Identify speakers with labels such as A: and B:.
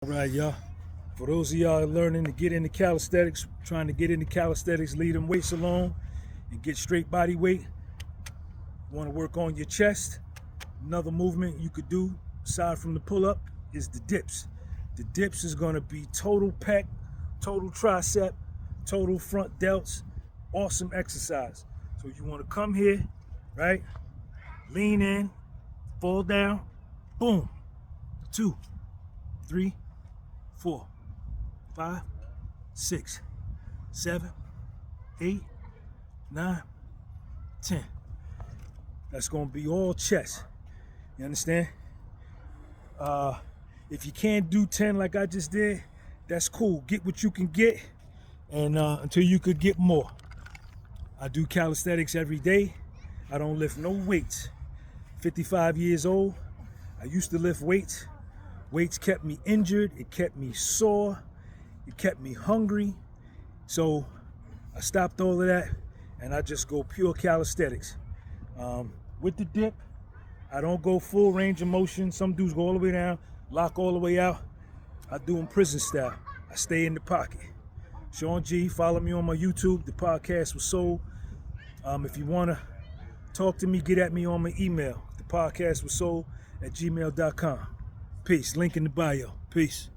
A: All right, y'all. For those of y'all learning to get into calisthenics, trying to get into calisthenics, leave them weights alone and get straight body weight. You want to work on your chest. Another movement you could do aside from the pull-up is the dips. The dips is going to be total pec, total tricep, total front delts. Awesome exercise. So you want to come here, right? Lean in, fall down, boom. 2, 3, 4, 5, 6, 7, 8, 9, 10. That's going to be all chest. You understand? If you can't do 10 like I just did, that's cool. Get what you can get, and until you could get more. I do calisthenics every day. I don't lift no weights. 55 years old. I used to lift weights. Weights kept me injured, it kept me sore, it kept me hungry. So I stopped all of that and I just go pure calisthenics. With the dip, I don't go full range of motion. Some dudes go all the way down, lock all the way out. I do them prison style. I stay in the pocket. Sean G, follow me on my YouTube, The Podcast Was Sold. If you want to talk to me, get at me on my email, thepodcastwassold@gmail.com. Peace. Link in the bio. Peace.